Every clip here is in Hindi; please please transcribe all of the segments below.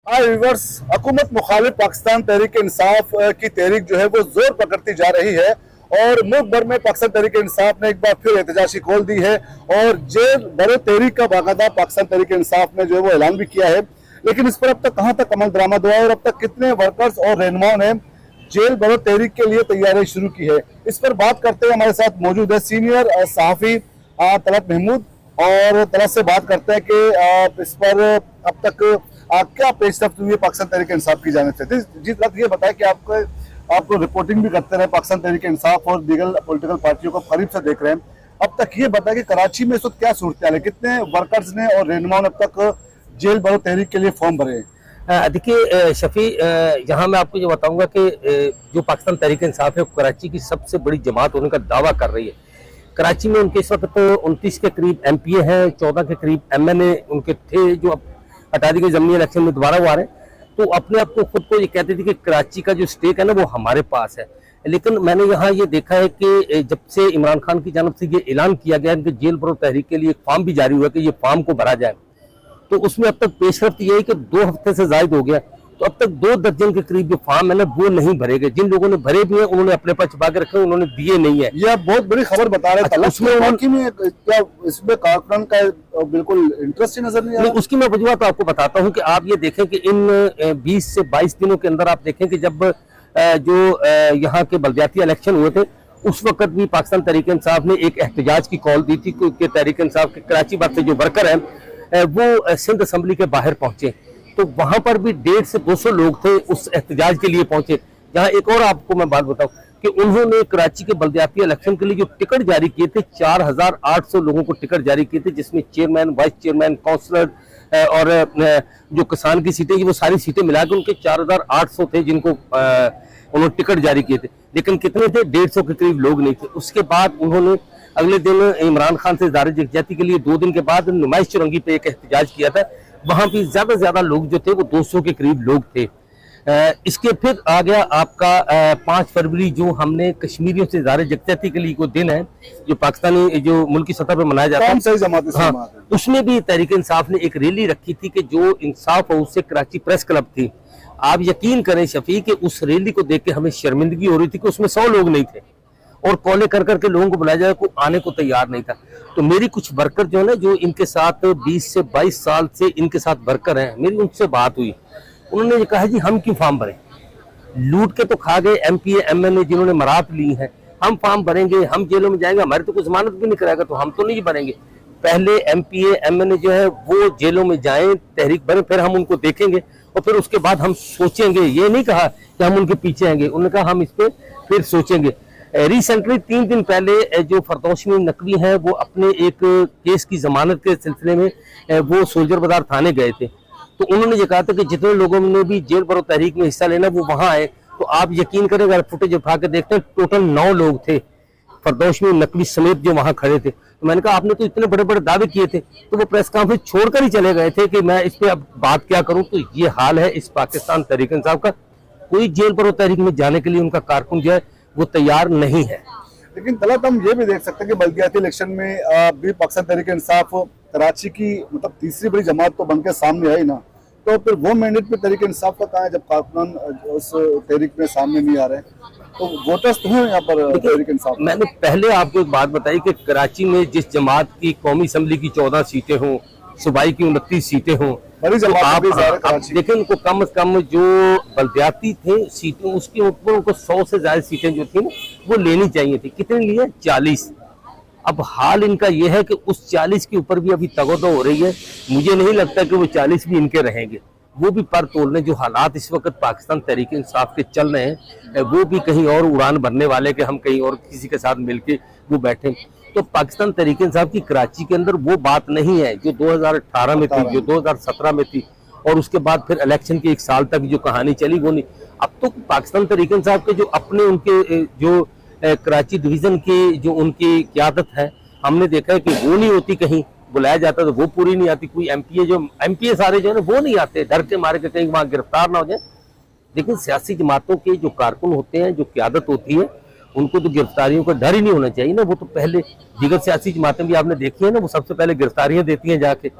हाँ व्यूअर्स, हुकूमत मुखालिफ पाकिस्तान तहरीक इंसाफ की तहरीक जो है वो जोर पकड़ती जा रही है और मुल्क भर में पाकिस्तान तहरीक इंसाफ ने एक बार फिर एहतजाजी खोल दी है और जेल भरो तहरीक का बाकायदा पाकिस्तान तहरीक इंसाफ ने जो है वो ऐलान भी किया है। लेकिन इस पर अब तक कहाँ तक अमल दरामद हुआ है और अब तक कितने वर्कर्स और रहनुमाओं ने जेल भरो तहरीक के लिए तैयारी शुरू की है, इस पर बात करते हुए हमारे साथ मौजूद है सीनियर सहाफी तलत महमूद। और तलत से बात करते हैं कि इस पर अब तक क्या पेशरफ्त हुई है पाकिस्तान तहरीक इंसाफ की जाने से। जी तलत, ये बताएं कि आपको रिपोर्टिंग भी करते रहे पाकिस्तान तहरीक इंसाफ और दीगर पॉलिटिकल पार्टियों को करीब से देख रहे हैं, अब तक ये बताएं कि कराची में इस वक्त क्या सूरत है, कितने वर्कर्स ने और रहनुमाओं ने अब तक जेल भरो तहरीक के लिए फॉर्म भरे हैं? देखिए शफी, यहाँ मैं आपको ये बताऊंगा कि जो पाकिस्तान तहरीक इंसाफ है वो कराची की सबसे बड़ी जमात होने का दावा कर रही है। कराची में उनके इस वक्त 29 के करीब MPA हैं, 14 के करीब MNA उनके थे जो अब हटा दी गई ज़मीनी इलेक्शन में दोबारा वो आ रहे हैं। तो अपने आप को खुद को ये कहते थे कि कराची का जो स्टेक है ना वो हमारे पास है। लेकिन मैंने यहाँ ये देखा है कि जब से इमरान खान की जानब से ये ऐलान किया गया है कि जेल भरो तहरीक के लिए एक फॉर्म भी जारी हुआ कि ये फॉर्म को भरा जाए, तो उसमें अब तक पेशरफ्त ये है कि 2 हफ्ते से जायद हो गया, तो अब तक 2 दर्जन के करीब जो फॉर्म है ना वो नहीं भरे गए। जिन लोगों ने भरे भी हैं उन्होंने अपने पास छुपा के रखे, उन्होंने दिए नहीं है। यह बहुत बड़ी खबर बता रहे थे। उसमें क्या इसमें कारकुनान का बिल्कुल इंटरेस्ट ही नजर नहीं आ रहा? उसकी मैं वजूहत आपको बताता हूँ कि आप ये देखें कि इन 20 से 22 दिनों के अंदर आप देखें कि जब जो यहाँ के बलदियाती इलेक्शन हुए थे उस वक्त भी पाकिस्तान तहरीक इंसाफ ने एक एहतजाज की कॉल दी थी कि तहरीक इंसाफ के कराची बाग से जो वर्कर हैं वो सिंध असम्बली के बाहर पहुंचे, तो वहां पर भी 150 से 200 लोग थे उस एहतजाज के लिए पहुंचे। जहां एक और आपको मैं बात बताऊं कि उन्होंने कराची के बलदियाती इलेक्शन के लिए जो टिकट जारी किए थे 4800 लोगों को टिकट जारी किए थे, जिसमें चेयरमैन, वाइस चेयरमैन, काउंसलर और जो किसान की सीटें वो सारी सीटें मिलाकर उनके 4800 थे जिनको उन्होंने टिकट जारी किए थे। लेकिन कितने थे? 150 के करीब लोग नहीं थे। उसके बाद उन्होंने अगले दिन इमरान खान से इज़हार यकजहती के लिए 2 दिन के बाद नुमाइश चौरंगी पे एक एहतजाज किया था। वहां भी ज्यादा से ज्यादा लोग जो थे वो 200 के करीब लोग थे। इसके फिर आ गया आपका 5 फरवरी जो हमने कश्मीरियों से इज़हार यकजहती के लिए को दिन है जो पाकिस्तानी जो मुल्की सतह पर मनाया जाता है। हाँ, उसमें भी तहरीक इंसाफ ने एक रैली रखी थी कि जो इंसाफ हाउस से कराची प्रेस क्लब थी। आप यकीन करें शफी कि उस रैली को देख के हमें शर्मिंदगी हो रही थी कि उसमें 100 लोग नहीं थे और कॉलें कर करके लोगों को बुलाया जाए, को आने को तैयार नहीं था। तो मेरी कुछ वर्कर जो है ना जो इनके साथ 20 से 22 साल से इनके साथ वर्कर हैं, मेरी उनसे बात हुई, उन्होंने ये कहा जी हम क्यों फॉर्म भरें, लूट के तो खा गए MPA MNA जिन्होंने मरात ली है, हम फॉर्म भरेंगे, हम जेलों में जाएंगे, हमारी तो कुछ जमानत भी नहीं कराएगा तो हम तो नहीं भरेंगे। पहले MPA MNA जो है वो जेलों में जाएं, तहरीक भरें, फिर हम उनको देखेंगे और फिर उसके बाद हम सोचेंगे। ये नहीं कहा कि हम उनके पीछे आएंगे, उन्होंने कहा हम इस पर फिर सोचेंगे। रिसेंटली 3 दिन पहले जो फरदौशी नकवी हैं वो अपने एक केस की जमानत के सिलसिले में वो सोल्जर बाजार थाने गए थे, तो उन्होंने ये कहा था कि जितने लोगों ने भी जेल भरो तहरीक में हिस्सा लेना वो वहां आए। तो आप यकीन करें अगर फुटेज उठा के देखते हैं टोटल 9 लोग थे फरदौशी नकवी समेत जो वहां खड़े थे। तो मैंने कहा आपने तो इतने बड़े बड़े दावे किए थे, तो वो प्रेस कॉन्फ्रेंस छोड़कर ही चले गए थे कि मैं इस पे अब बात क्या करूं। तो ये हाल है इस पाकिस्तान तहरीक इंसाफ का, कोई जेल भरो तहरीक में जाने के लिए उनका कारकुन जो है वो तैयार नहीं है। लेकिन तलत हम ये भी देख सकते हैं कि बल्दियाती इलेक्शन में भी पाकिस्तान तहरीक इंसाफ कराची की मतलब तीसरी बड़ी जमात तो बनकर सामने आई ना, तो फिर वो मैंडेट पे तहरीक इंसाफ का कहाँ है जब कारकुनान उस तहरीक में सामने नहीं आ रहे हैं? तो वोटर्स तो हैं यहाँ पर तहरीक इंसाफ। मैंने पहले आपको एक बात बताई कि कराची में जिस जमात की कौमी असम्बली की 14 सीटें हों, सूबाई की 29 सीटें हों, बड़ी तो आप कराची देखें उनको कम से कम जो बल्दियाती थे सीटें उसके ऊपर उनको 100 से ज्यादा सीटें जो थी ना वो लेनी चाहिए थी। कितने लिए? 40। अब हाल इनका यह है कि उस 40 के ऊपर भी अभी तगोदो हो रही है। मुझे नहीं लगता कि वो 40 भी इनके रहेंगे, वो भी पर तोड़ने जो हालात इस वक्त पाकिस्तान तहरीक इंसाफ के चल रहे हैं वो भी कहीं और उड़ान भरने वाले कि हम कहीं और किसी के साथ मिलके वो बैठे। तो पाकिस्तान तहरीक इंसाफ की कराची के अंदर वो बात नहीं है जो 2018 में थी, जो 2017 में थी और उसके बाद फिर इलेक्शन के 1 साल तक जो कहानी चली वो नहीं। अब तो पाकिस्तान तहरीक इंसाफ के जो अपने उनके जो कराची डिवीजन की जो उनकी क्यादत है हमने देखा है कि वो नहीं होती, कहीं बुलाया जाता तो वो पूरी नहीं आती। कोई MPA सारे जो है ना वो नहीं आते, डर के मारे के कहीं वहां गिरफ्तार ना हो जाए। लेकिन सियासी जमातों के जो कारकुन होते हैं, जो क्यादत होती है, उनको तो गिरफ्तारियों का डर ही नहीं होना चाहिए ना। वो तो पहले दीगर सियासी जमातें भी आपने देखी है ना, वो सबसे पहले गिरफ्तारियां देती हैं जाके।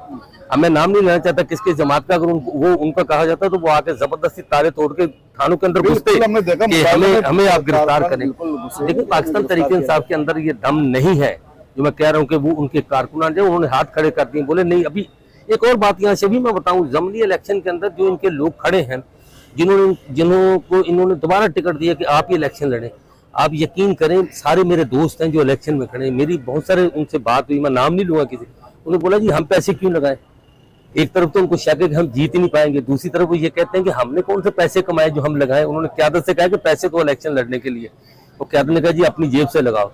अब मैं नाम नहीं लेना चाहता किसके जमात का, अगर वो उनका कहा जाता तो वो आके जबरदस्ती ताले तोड़ के थानों के अंदर घुसते कि हमें आप गिरफ्तार करें। लेकिन पाकिस्तान तहरीक इंसाफ के अंदर ये दम नहीं है जो मैं कह रहा हूँ कि वो उनके कारकुनान जो उन्होंने हाथ खड़े कर दिए, बोले नहीं। अभी एक और बात यहाँ से भी मैं बताऊं, ज़मनी इलेक्शन के अंदर जो इनके लोग खड़े हैं, जिन्होंने इन्होंने दोबारा टिकट दिया कि आप ये इलेक्शन लड़ें, आप यकीन करें सारे मेरे दोस्त हैं जो इलेक्शन में खड़े हैं, मेरी बहुत सारे उनसे बात हुई, मैं नाम नहीं लूंगा किसी, उन्होंने बोला जी हम पैसे क्यों लगाएं। एक तरफ तो उनको शक है कि हम जीत ही नहीं पाएंगे, दूसरी तरफ वो ये कहते हैं कि हमने कौन से पैसे कमाए जो हम लगाए। उन्होंने क़यादत से कहा कि पैसे तो इलेक्शन लड़ने के लिए, और क़यादत ने कहा जी अपनी जेब से लगाओ।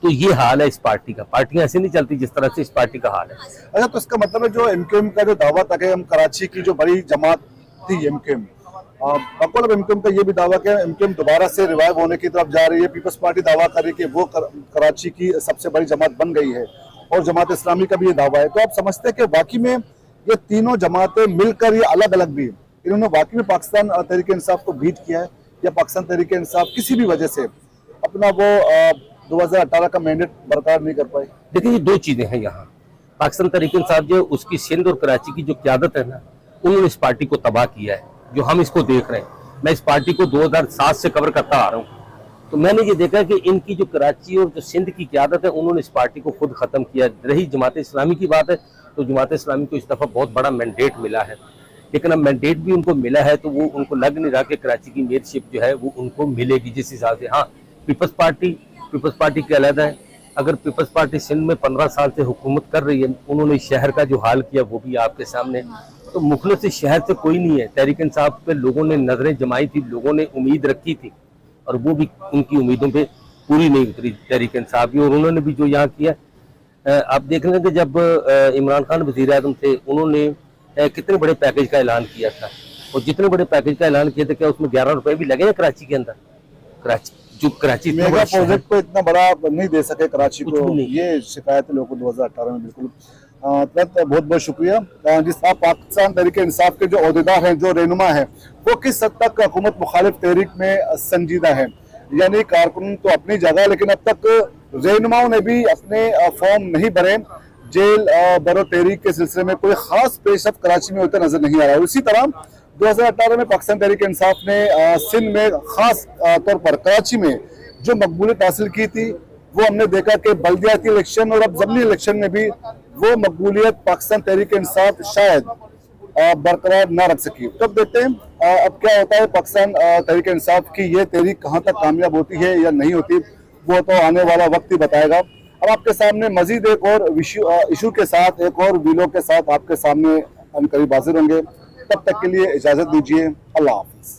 तो ये हाल है इस पार्टी का, पार्टियां ऐसे नहीं चलती जिस तरह से इस पार्टी का हाल है। अच्छा, तो इसका मतलब है जो एमक्यूएम का जो दावा था कि हम कराची की जो बड़ी जमात थी एमक्यूएम, बकौल एमक्यूएम का ये भी दावा कि एमक्यूएम दोबारा से रिवाइव होने की तरफ जा रही है। पीपल्स पार्टी दावा कर रही है कि वो कराची की सबसे बड़ी जमात बन गई है, और जमात इस्लामी का भी ये दावा है। तो आप समझते हैं कि वाकई में ये तीनों जमातें मिलकर, ये अलग अलग भी, इन्होंने वाकई में पाकिस्तान तहरीक इंसाफ को बीट किया है, या पाकिस्तान तहरीक इंसाफ किसी भी वजह से अपना वो 2018 का मैंडेट बरकरार नहीं कर पाई? देखिए ये दो चीजें हैं यहाँ। पाकिस्तान तहरीक इंसाफ जो उसकी सिंध और कराची की जो क़यादत है ना, उन्होंने इस पार्टी को तबाह किया है, जो हम इसको देख रहे हैं। मैं इस पार्टी को 2007 से कवर करता आ रहा हूँ, तो मैंने ये देखा कि इनकी जो कराची और जो सिंध की क़यादत है, उन्होंने इस पार्टी को खुद खत्म किया। रही जमात इस्लामी की बात है, तो जमात इस्लामी को इस दफा बहुत बड़ा मैंडेट मिला है, लेकिन अब मैंडेट भी उनको मिला है तो वो उनको लग नहीं रहा कि कराची की मेयरशिप जो है वो उनको मिलेगी जिस हिसाब से। हाँ, पीपल्स पार्टी के अलग है। अगर पीपल्स पार्टी सिंध में 15 साल से हुकूमत कर रही है, उन्होंने शहर का जो हाल किया वो भी आपके सामने, तो मुखलिस शहर से कोई नहीं है। तहरीक इंसाफ पे लोगों ने नजरें जमाई थी, लोगों ने उम्मीद रखी थी, और वो भी उनकी उम्मीदों पे पूरी नहीं उतरी तहरीक इंसाफ भी। और उन्होंने भी जो यहाँ किया, आप देख रहे हैं कि जब इमरान खान वज़ीर आज़म थे, उन्होंने कितने बड़े पैकेज का ऐलान किया था, और जितने बड़े पैकेज का ऐलान किया था, क्या उसमें 11 रुपए भी लगे हैं कराची के अंदर? कराची मेगा प्रोजेक्ट को इतना बड़ा नहीं दे सके कराची को, ये शिकायत है लोगों को 2018 में। बिल्कुल, बहुत बहुत शुक्रिया। जिस आप पाकिस्तान तहरीक इंसाफ के जो ओहदेदार हैं, जो रहनुमा हैं, वो किस हद तक हुकूमत मुखालिफ तहरीक में संजीदा है, यानी कारकुन तो अपनी जगह, लेकिन अब तक रहनुमाओं ने भी अपने फॉर्म नहीं भरे। जेल बरो तहरीक के सिलसिले में कोई खास पेशरफ कराची में होता नजर नहीं आ रहा है। इसी तरह 2018 में पाकिस्तान तहरीक इंसाफ ने सिंध में खास तौर पर कराची में जो मकबूलियत हासिल की थी, वो हमने देखा कि बल्दियाती इलेक्शन और अब ज़मनी इलेक्शन में भी वो मकबूलियत पाकिस्तान तहरीक इंसाफ शायद बरकरार ना रख सकी। तो अब देखते हैं अब क्या होता है, पाकिस्तान तहरीक इंसाफ की ये तहरीक कहाँ तक कामयाब होती है या नहीं होती, वो तो आने वाला वक्त ही बताएगा। अब आपके सामने मजीद एक और इशू के साथ, एक और वीडियो के साथ आपके सामने हम करीब हाजिर होंगे। तब तक के लिए इजाजत दीजिए। अल्लाह हाफिज।